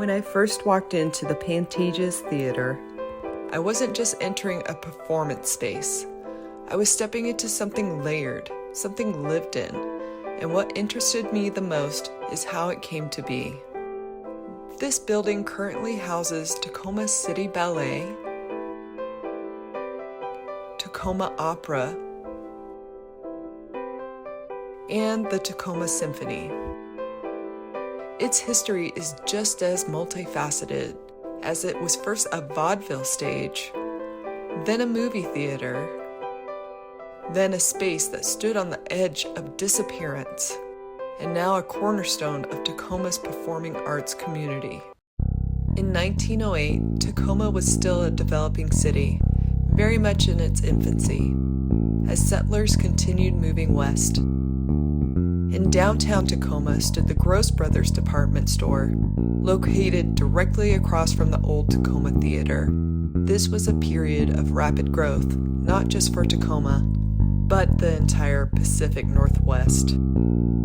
When I first walked into the Pantages Theater, I wasn't just entering a performance space. I was stepping into something layered, something lived in, and what interested me the most is how it came to be. This building currently houses Tacoma City Ballet, Tacoma Opera, and the Tacoma Symphony. Its history is just as multifaceted, as it was first a vaudeville stage, then a movie theater, then a space that stood on the edge of disappearance, and now a cornerstone of Tacoma's performing arts community. In 1908, Tacoma was still a developing city, very much in its infancy, as settlers continued moving west. In downtown Tacoma stood the Gross Brothers department store, located directly across from the old Tacoma Theater. This was a period of rapid growth, not just for Tacoma, but the entire Pacific Northwest.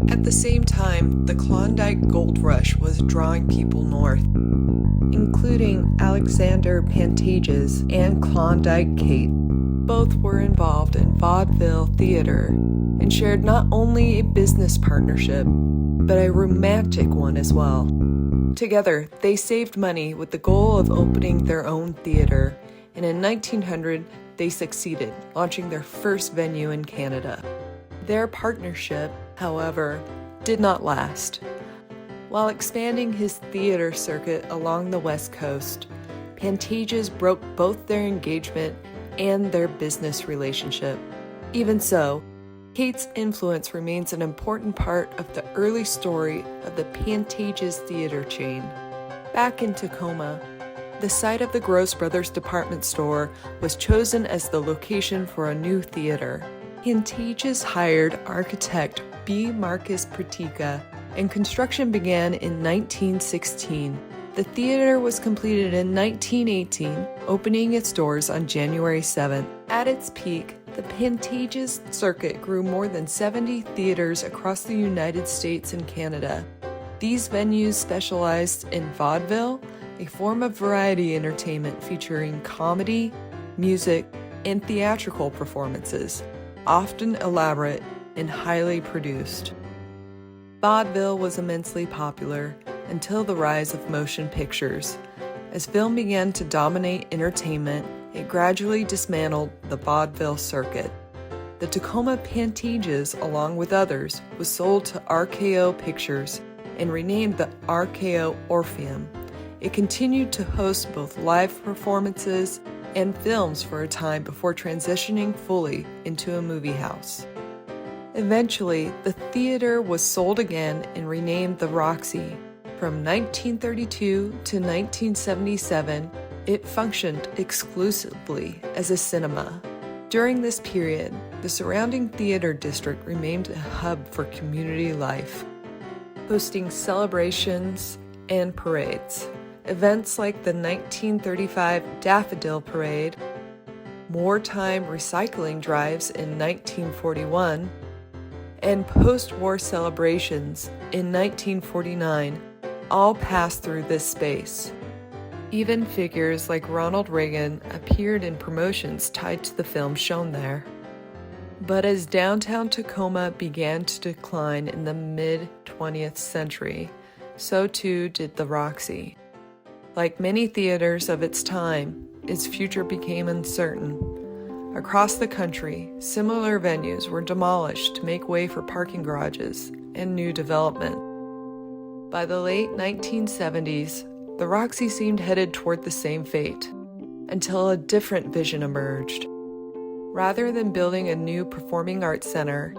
At the same time, the Klondike Gold Rush was drawing people north, including Alexander Pantages and Klondike Kate. Both were involved in vaudeville theater and shared not only a business partnership, but a romantic one as well. Together, they saved money with the goal of opening their own theater, and in 1900, they succeeded, launching their first venue in Canada. Their partnership, however, did not last. While expanding his theater circuit along the West Coast, Pantages broke both their engagement and their business relationship. Even so, Kate's influence remains an important part of the early story of the Pantages theater chain. Back in Tacoma, the site of the Gross Brothers department store was chosen as the location for a new theater. Pantages hired architect B. Marcus Pratica, and construction began in 1916. The theater was completed in 1918, opening its doors on January 7th. At its peak, the Pantages circuit grew more than 70 theaters across the United States and Canada. These venues specialized in vaudeville, a form of variety entertainment featuring comedy, music, and theatrical performances, often elaborate and highly produced. Vaudeville was immensely popular until the rise of motion pictures. As film began to dominate entertainment, it gradually dismantled the vaudeville circuit. The Tacoma Pantages, along with others, was sold to RKO Pictures and renamed the RKO Orpheum. It continued to host both live performances and films for a time before transitioning fully into a movie house. Eventually, the theater was sold again and renamed the Roxy. From 1932 to 1977, it functioned exclusively as a cinema. During this period, the surrounding theater district remained a hub for community life, hosting celebrations and parades. Events like the 1935 Daffodil Parade, wartime recycling drives in 1941, and post-war celebrations in 1949 all passed through this space. Even figures like Ronald Reagan appeared in promotions tied to the film shown there. But as downtown Tacoma began to decline in the mid-20th century, so too did the Roxy. Like many theaters of its time, its future became uncertain. Across the country, similar venues were demolished to make way for parking garages and new development. By the late 1970s, the Roxy seemed headed toward the same fate, until a different vision emerged. Rather than building a new performing arts center,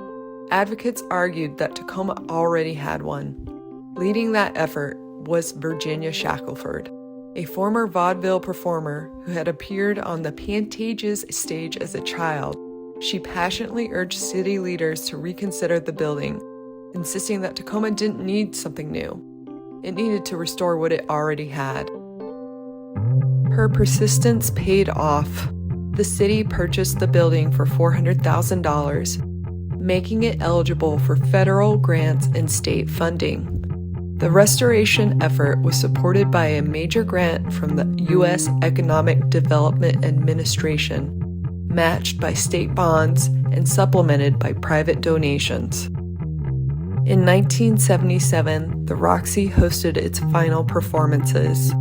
advocates argued that Tacoma already had one. Leading that effort was Virginia Shackelford, a former vaudeville performer who had appeared on the Pantages stage as a child. She passionately urged city leaders to reconsider the building, insisting that Tacoma didn't need something new. It needed to restore what it already had. Her persistence paid off. The city purchased the building for $400,000, making it eligible for federal grants and state funding. The restoration effort was supported by a major grant from the U.S. Economic Development Administration, matched by state bonds and supplemented by private donations. In 1977, the Roxy hosted its final performances.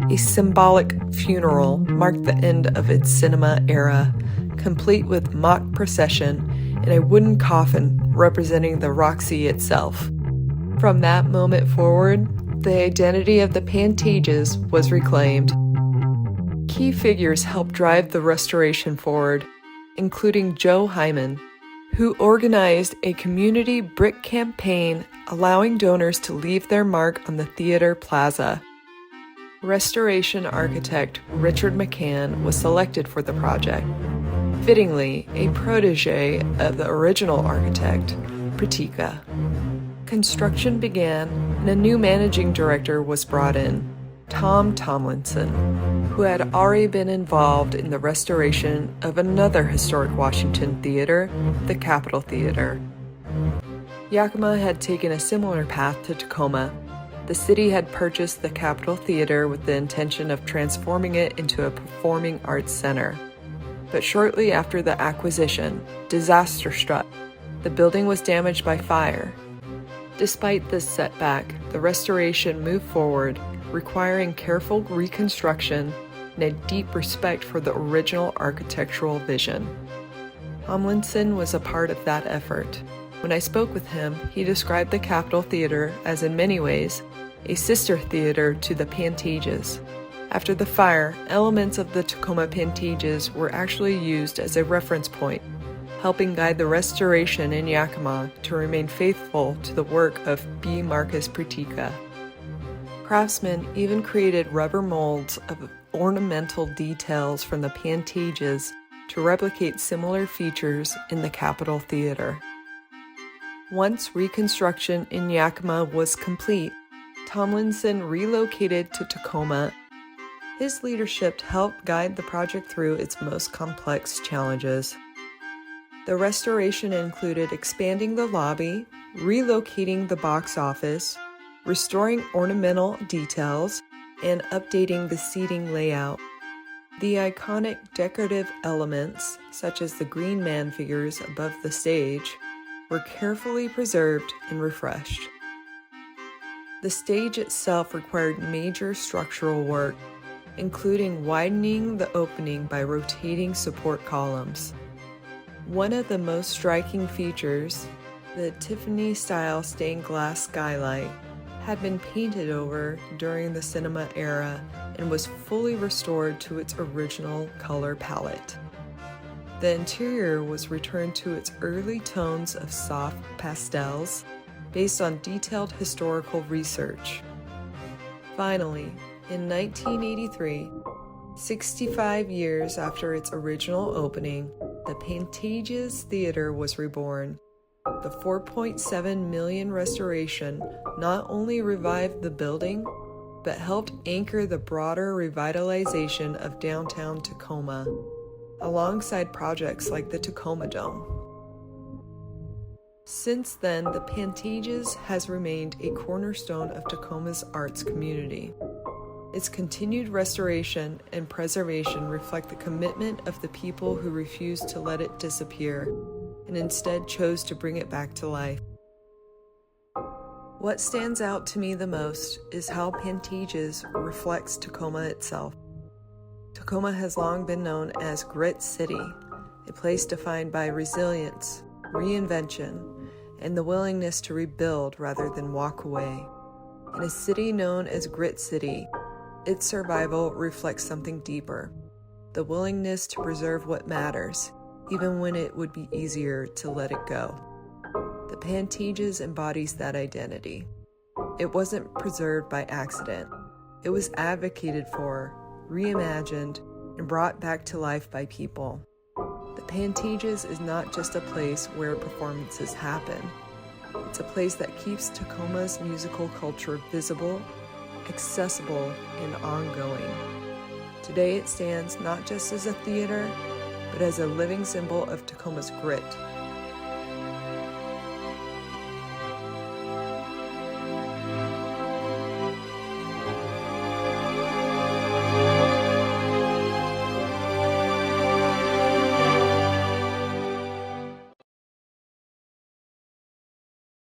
A symbolic funeral marked the end of its cinema era, complete with mock procession and a wooden coffin representing the Roxy itself. From that moment forward, the identity of the Pantages was reclaimed. Key figures helped drive the restoration forward, including Joe Hyman, who organized a community brick campaign allowing donors to leave their mark on the theater plaza. Restoration architect Richard McCann was selected for the project, fittingly a protege of the original architect, Pratika. Construction began and a new managing director was brought in, Tom Tomlinson, who had already been involved in the restoration of another historic Washington theater, the Capitol Theater. Yakima had taken a similar path to Tacoma. The city had purchased the Capitol Theater with the intention of transforming it into a performing arts center. But shortly after the acquisition, disaster struck. The building was damaged by fire. Despite this setback, the restoration moved forward, requiring careful reconstruction and a deep respect for the original architectural vision. Tomlinson was a part of that effort. When I spoke with him, he described the Capitol Theater as, in many ways, a sister theater to the Pantages. After the fire, elements of the Tacoma Pantages were actually used as a reference point, helping guide the restoration in Yakima to remain faithful to the work of B. Marcus Pratika. Craftsmen even created rubber molds of ornamental details from the Pantages to replicate similar features in the Capitol Theater. Once reconstruction in Yakima was complete, Tomlinson relocated to Tacoma. His leadership helped guide the project through its most complex challenges. The restoration included expanding the lobby, relocating the box office, restoring ornamental details, and updating the seating layout. The iconic decorative elements, such as the Green Man figures above the stage, were carefully preserved and refreshed. The stage itself required major structural work, including widening the opening by rotating support columns. One of the most striking features, the Tiffany-style stained glass skylight, had been painted over during the cinema era and was fully restored to its original color palette. The interior was returned to its early tones of soft pastels based on detailed historical research. Finally, in 1983, 65 years after its original opening, the Pantages Theater was reborn. The $4.7 million restoration not only revived the building, but helped anchor the broader revitalization of downtown Tacoma, alongside projects like the Tacoma Dome. Since then, the Pantages has remained a cornerstone of Tacoma's arts community. Its continued restoration and preservation reflect the commitment of the people who refused to let it disappear and instead chose to bring it back to life. What stands out to me the most is how Pantages reflects Tacoma itself. Tacoma has long been known as Grit City, a place defined by resilience, reinvention, and the willingness to rebuild rather than walk away. In a city known as Grit City, its survival reflects something deeper, the willingness to preserve what matters, even when it would be easier to let it go. The Pantages embodies that identity. It wasn't preserved by accident. It was advocated for, reimagined, and brought back to life by people. The Pantages is not just a place where performances happen. It's a place that keeps Tacoma's musical culture visible, accessible, and ongoing. Today it stands not just as a theater, but as a living symbol of Tacoma's grit,